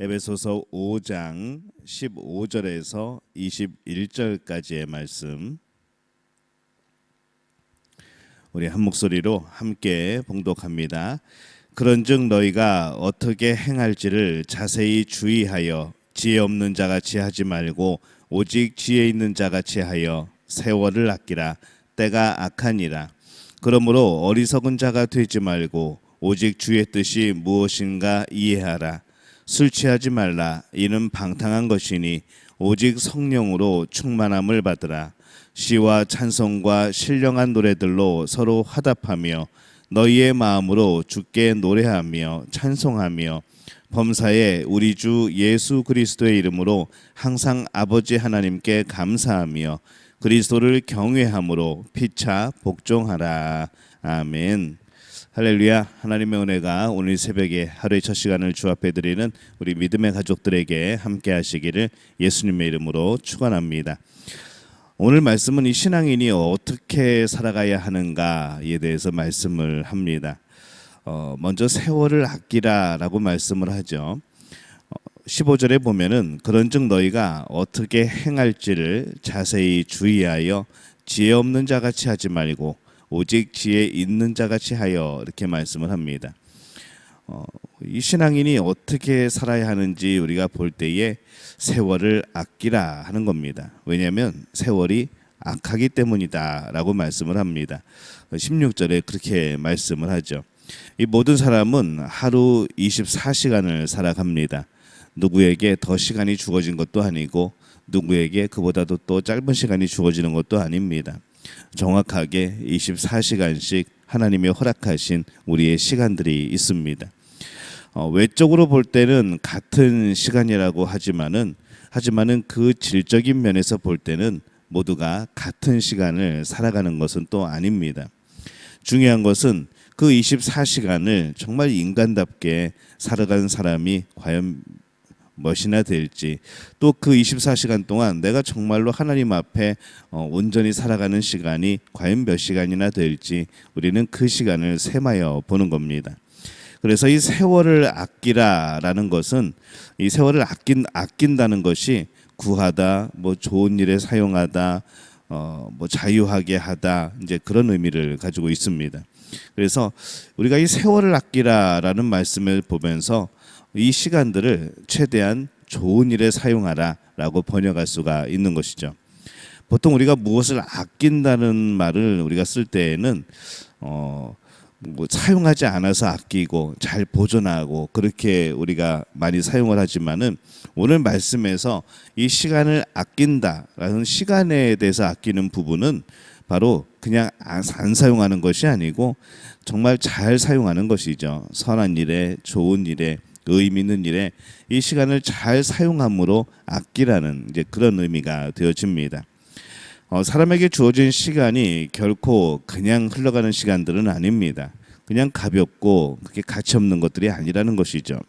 에베소서 5장 15절에서 21절까지의 말씀 우리 한 목소리로 함께 봉독합니다. 그런즉 너희가 어떻게 행할지를 자세히 주의하여 지혜 없는 자같이 하지 말고 오직 지혜 있는 자같이 하여 세월을 아끼라. 때가 악하니라. 그러므로 어리석은 자가 되지 말고 오직 주의 뜻이 무엇인가 이해하라. 술 취하지 말라. 이는 방탕한 것이니 오직 성령으로 충만함을 받으라. 시와 찬송과 신령한 노래들로 서로 화답하며 너희의 마음으로 주께 노래하며 찬송하며 범사에 우리 주 예수 그리스도의 이름으로 항상 아버지 하나님께 감사하며 그리스도를 경외함으로 피차 복종하라. 아멘. 할렐루야. 하나님의 은혜가 오늘 새벽에 하루의 첫 시간을 주 앞에 드리는 우리 믿음의 가족들에게 함께 하시기를 예수님의 이름으로 축원합니다. 오늘 말씀은 이 신앙인이 어떻게 살아가야 하는가에 대해서 말씀을 합니다. 먼저 세월을 아끼라라고 말씀을 하죠. 15절에 보면은 그런즉 너희가 어떻게 행할지를 자세히 주의하여 지혜 없는 자같이 하지 말고 오직 지혜 있는 자같이 하여 이렇게 말씀을 합니다. 이 신앙인이 어떻게 살아야 하는지 우리가 볼 때에 세월을 아끼라 하는 겁니다. 왜냐하면 세월이 악하기 때문이다라고 말씀을 합니다. 16절에 그렇게 말씀을 하죠. 이 모든 사람은 하루 24시간을 살아갑니다. 누구에게 더 시간이 주어진 것도 아니고 누구에게 그보다도 또 짧은 시간이 주어지는 것도 아닙니다. 정확하게 24시간씩 하나님이 허락하신 우리의 시간들이 있습니다. 외적으로 볼 때는 같은 시간이라고 하지만은 그 질적인 면에서 볼 때는 모두가 같은 시간을 살아가는 것은 또 아닙니다. 중요한 것은 그 24시간을 정말 인간답게 살아가는 사람이 과연 몇이나 될지, 또 그 24시간 동안 내가 정말로 하나님 앞에 온전히 살아가는 시간이 과연 몇 시간이나 될지 우리는 그 시간을 셈하여 보는 겁니다. 그래서 이 세월을 아끼라라는 것은 이 세월을 아낀다는 것이 구하다, 뭐 좋은 일에 사용하다, 뭐 자유하게 하다, 이제 그런 의미를 가지고 있습니다. 그래서 우리가 이 세월을 아끼라라는 말씀을 보면서 이 시간들을 최대한 좋은 일에 사용하라라고 번역할 수가 있는 것이죠. 보통 우리가 무엇을 아낀다는 말을 우리가 쓸 때에는 뭐 사용하지 않아서 아끼고 잘 보존하고 그렇게 우리가 많이 사용을 하지만은 오늘 말씀에서 이 시간을 아낀다라는 시간에 대해서 아끼는 부분은 바로 그냥 안 사용하는 것이 아니고 정말 잘 사용하는 것이죠. 선한 일에, 좋은 일에, 의미 있는 일에 이 시간을 잘 사용함으로 아끼라는 이제 그런 의미가 되어집니다. 사람에게 주어진 시간이 결코 그냥 흘러가는 시간들은 아닙니다. 그냥 가볍고 그게 가치 없는 것들이 아니라는 것이죠.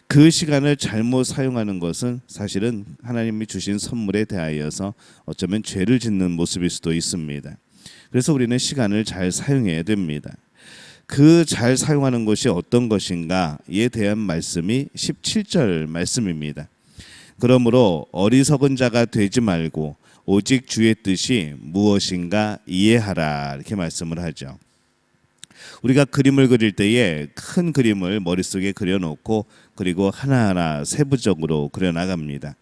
그 시간을 잘못 사용하는 것은 사실은 하나님이 주신 선물에 대하여서 어쩌면 죄를 짓는 모습일 수도 있습니다. 그래서 우리는 시간을 잘 사용해야 됩니다. 그 잘 사용하는 것이 어떤 것인가에 대한 말씀이 17절 말씀입니다. 그러므로 어리석은 자가 되지 말고 오직 주의 뜻이 무엇인가 이해하라 이렇게 말씀을 하죠. 우리가 그림을 그릴 때에 큰 그림을 머릿속에 그려놓고 그리고 하나하나 세부적으로 그려나갑니다.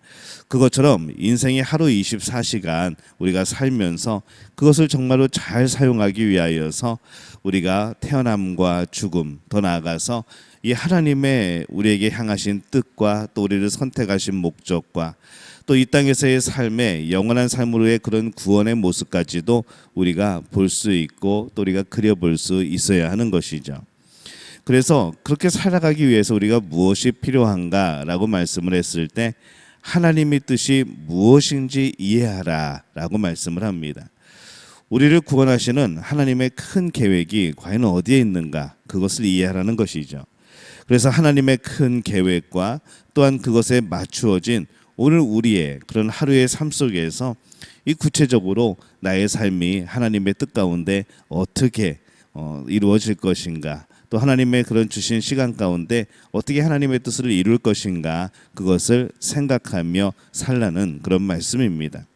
그것처럼 인생의 하루 24시간 우리가 살면서 그것을 정말로 잘 사용하기 위하여서 우리가 태어남과 죽음, 더 나아가서 이 하나님의 우리에게 향하신 뜻과 또 우리를 선택하신 목적과 또 이 땅에서의 삶의 영원한 삶으로의 그런 구원의 모습까지도 우리가 볼 수 있고 또 우리가 그려볼 수 있어야 하는 것이죠. 그래서 그렇게 살아가기 위해서 우리가 무엇이 필요한가라고 말씀을 했을 때 하나님의 뜻이 무엇인지 이해하라 라고 말씀을 합니다. 우리를 구원하시는 하나님의 큰 계획이 과연 어디에 있는가, 그것을 이해하라는 것이죠. 그래서 하나님의 큰 계획과 또한 그것에 맞추어진 오늘 우리의 그런 하루의 삶 속에서 이 구체적으로 나의 삶이 하나님의 뜻 가운데 어떻게 이루어질 것인가, 또 하나님의 그런 주신 시간 가운데 어떻게 하나님의 뜻을 이룰 것인가 그것을 생각하며 살라는 그런 말씀입니다.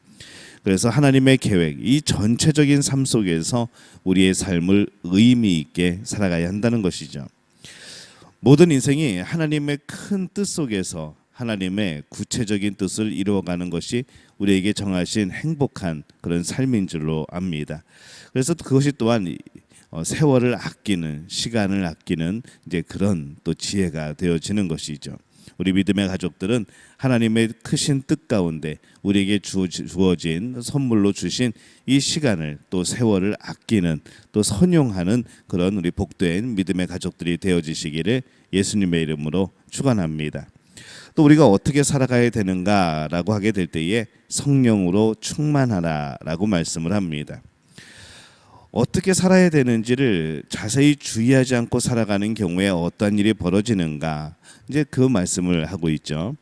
그래서 하나님의 계획, 이 전체적인 삶 속에서 우리의 삶을 의미 있게 살아가야 한다는 것이죠. 모든 인생이 하나님의 큰 뜻 속에서 하나님의 구체적인 뜻을 이루어가는 것이 우리에게 정하신 행복한 그런 삶인 줄로 압니다. 그래서 그것이 또한 세월을 아끼는, 시간을 아끼는 이제 그런 또 지혜가 되어지는 것이죠. 우리 믿음의 가족들은 하나님의 크신 뜻 가운데 우리에게 주어진 선물로 주신 이 시간을 또 세월을 아끼는 또 선용하는 그런 우리 복된 믿음의 가족들이 되어지시기를 예수님의 이름으로 축원합니다. 또 우리가 어떻게 살아가야 되는가라고 하게 될 때에 성령으로 충만하라라고 말씀을 합니다. 어떻게 살아야 되는지를 자세히 주의하지 않고 살아가는 경우에 어떤 일이 벌어지는가, 이제 그 말씀을 하고 있죠.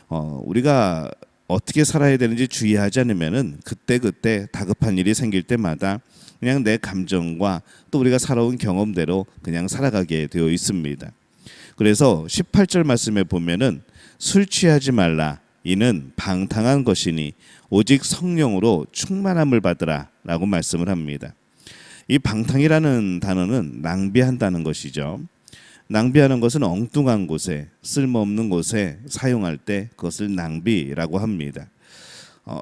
우리가 어떻게 살아야 되는지 주의하지 않으면은 그때 다급한 일이 생길 때마다 그냥 내 감정과 또 우리가 살아온 경험대로 그냥 살아가게 되어 있습니다. 그래서 18절 말씀에 보면은 술 취하지 말라, 이는 방탕한 것이니 오직 성령으로 충만함을 받으라라고 말씀을 합니다. 이 방탕이라는 단어는 낭비한다는 것이죠. 낭비하는 것은 엉뚱한 곳에, 쓸모없는 곳에 사용할 때 그것을 낭비라고 합니다.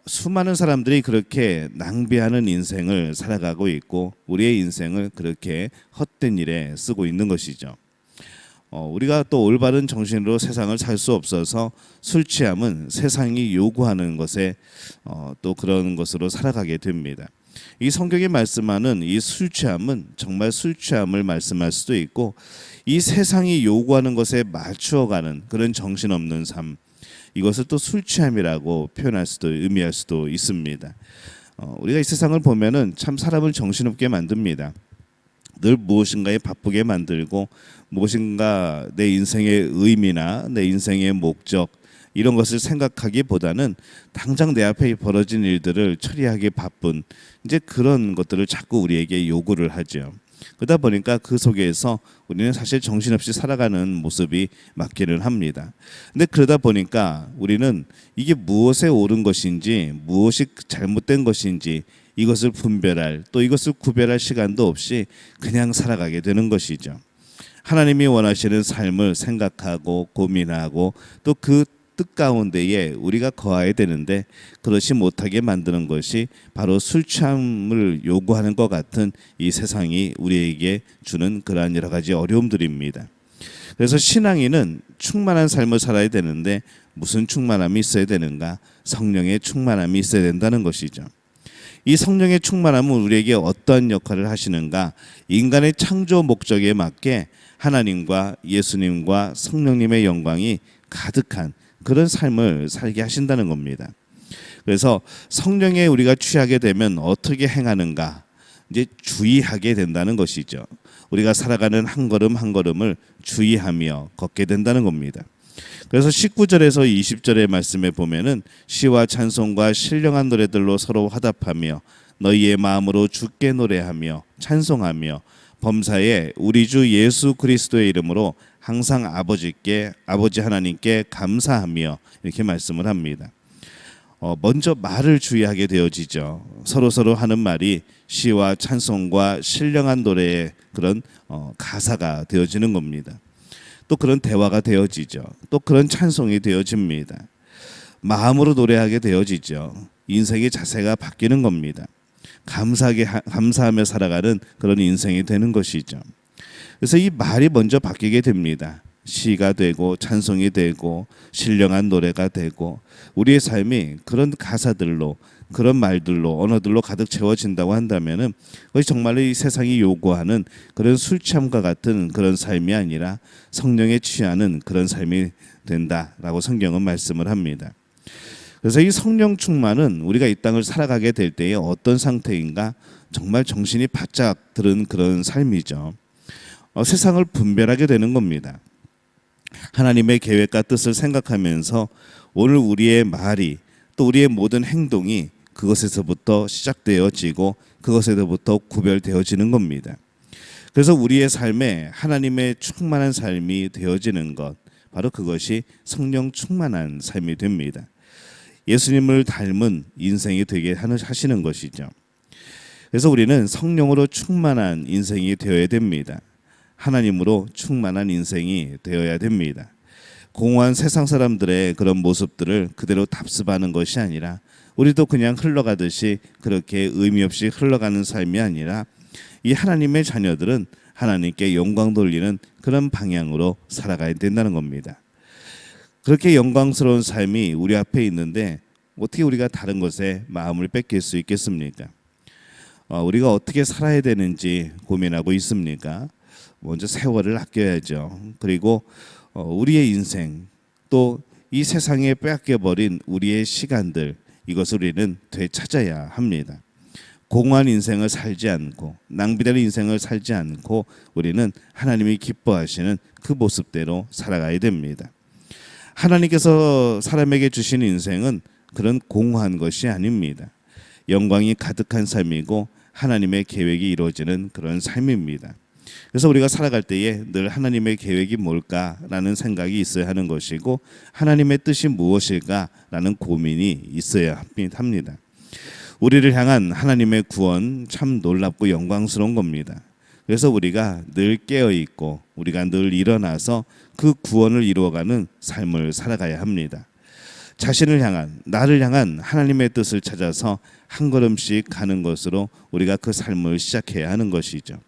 수많은 사람들이 그렇게 낭비하는 인생을 살아가고 있고 우리의 인생을 그렇게 헛된 일에 쓰고 있는 것이죠. 우리가 또 올바른 정신으로 세상을 살 수 없어서 술 취함은 세상이 요구하는 것에 또 그런 것으로 살아가게 됩니다. 이 성경이 말씀하는 이 술 취함은 정말 술 취함을 말씀할 수도 있고 이 세상이 요구하는 것에 맞추어가는 그런 정신없는 삶, 이것을 또 술 취함이라고 표현할 수도 의미할 수도 있습니다. 우리가 이 세상을 보면은 참 사람을 정신없게 만듭니다. 늘 무엇인가에 바쁘게 만들고 무엇인가 내 인생의 의미나 내 인생의 목적 이런 것을 생각하기보다는 당장 내 앞에 벌어진 일들을 처리하기 바쁜 이제 그런 것들을 자꾸 우리에게 요구를 하죠. 그러다 보니까 그 속에서 우리는 사실 정신없이 살아가는 모습이 맞기는 합니다. 근데 그러다 보니까 우리는 이게 무엇에 옳은 것인지 무엇이 잘못된 것인지 이것을 분별할 또 이것을 구별할 시간도 없이 그냥 살아가게 되는 것이죠. 하나님이 원하시는 삶을 생각하고 고민하고 또 그 뜻 가운데에 우리가 거해야 되는데 그렇지 못하게 만드는 것이 바로 술 취함을 요구하는 것 같은 이 세상이 우리에게 주는 그러한 여러 가지 어려움들입니다. 그래서 신앙인은 충만한 삶을 살아야 되는데 무슨 충만함이 있어야 되는가? 성령의 충만함이 있어야 된다는 것이죠. 이 성령의 충만함은 우리에게 어떤 역할을 하시는가? 인간의 창조 목적에 맞게 하나님과 예수님과 성령님의 영광이 가득한 그런 삶을 살게 하신다는 겁니다. 그래서 성령에 우리가 취하게 되면 어떻게 행하는가? 이제 주의하게 된다는 것이죠. 우리가 살아가는 한 걸음 한 걸음을 주의하며 걷게 된다는 겁니다. 그래서 19절에서 20절의 말씀에 보면은 시와 찬송과 신령한 노래들로 서로 화답하며 너희의 마음으로 주께 노래하며 찬송하며 범사에 우리 주 예수 그리스도의 이름으로 항상 아버지 하나님께 감사하며 이렇게 말씀을 합니다. 먼저 말을 주의하게 되어지죠. 서로 하는 말이 시와 찬송과 신령한 노래의 그런 가사가 되어지는 겁니다. 또 그런 대화가 되어지죠. 또 그런 찬송이 되어집니다. 마음으로 노래하게 되어지죠. 인생의 자세가 바뀌는 겁니다. 감사하며 살아가는 그런 인생이 되는 것이죠. 그래서 이 말이 먼저 바뀌게 됩니다. 시가 되고 찬송이 되고 신령한 노래가 되고 우리의 삶이 그런 가사들로 그런 말들로 언어들로 가득 채워진다고 한다면은 그것이 정말로 이 세상이 요구하는 그런 술 취함과 같은 그런 삶이 아니라 성령에 취하는 그런 삶이 된다라고 성경은 말씀을 합니다. 그래서 이 성령 충만은 우리가 이 땅을 살아가게 될 때에 어떤 상태인가? 정말 정신이 바짝 들은 그런 삶이죠. 세상을 분별하게 되는 겁니다. 하나님의 계획과 뜻을 생각하면서 오늘 우리의 말이 또 우리의 모든 행동이 그것에서부터 시작되어지고 그것에서부터 구별되어지는 겁니다. 그래서 우리의 삶에 하나님의 충만한 삶이 되어지는 것, 바로 그것이 성령 충만한 삶이 됩니다. 예수님을 닮은 인생이 되게 하시는 것이죠. 그래서 우리는 성령으로 충만한 인생이 되어야 됩니다. 하나님으로 충만한 인생이 되어야 됩니다. 공허한 세상 사람들의 그런 모습들을 그대로 답습하는 것이 아니라, 우리도 그냥 흘러가듯이 그렇게 의미 없이 흘러가는 삶이 아니라, 이 하나님의 자녀들은 하나님께 영광 돌리는 그런 방향으로 살아가야 된다는 겁니다. 그렇게 영광스러운 삶이 우리 앞에 있는데 어떻게 우리가 다른 것에 마음을 뺏길 수 있겠습니까? 우리가 어떻게 살아야 되는지 고민하고 있습니까? 먼저 세월을 아껴야죠. 그리고 우리의 인생, 또 이 세상에 빼앗겨버린 우리의 시간들, 이것을 우리는 되찾아야 합니다. 공허한 인생을 살지 않고, 낭비되는 인생을 살지 않고, 우리는 하나님이 기뻐하시는 그 모습대로 살아가야 됩니다. 하나님께서 사람에게 주신 인생은 그런 공허한 것이 아닙니다. 영광이 가득한 삶이고 하나님의 계획이 이루어지는 그런 삶입니다. 그래서 우리가 살아갈 때에 늘 하나님의 계획이 뭘까라는 생각이 있어야 하는 것이고, 하나님의 뜻이 무엇일까라는 고민이 있어야 합니다. 우리를 향한 하나님의 구원, 참 놀랍고 영광스러운 겁니다. 그래서 우리가 늘 깨어있고 우리가 늘 일어나서 그 구원을 이루어가는 삶을 살아가야 합니다. 자신을 향한, 나를 향한 하나님의 뜻을 찾아서 한 걸음씩 가는 것으로 우리가 그 삶을 시작해야 하는 것이죠.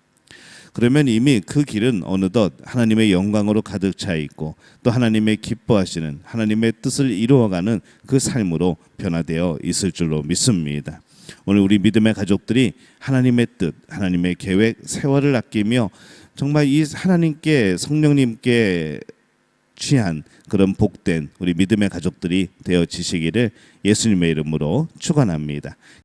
그러면 이미 그 길은 어느덧 하나님의 영광으로 가득 차 있고, 또 하나님의 기뻐하시는 하나님의 뜻을 이루어가는 그 삶으로 변화되어 있을 줄로 믿습니다. 오늘 우리 믿음의 가족들이 하나님의 뜻, 하나님의 계획, 세월을 아끼며 정말 이 하나님께, 성령님께 취한 그런 복된 우리 믿음의 가족들이 되어지시기를 예수님의 이름으로 축원합니다.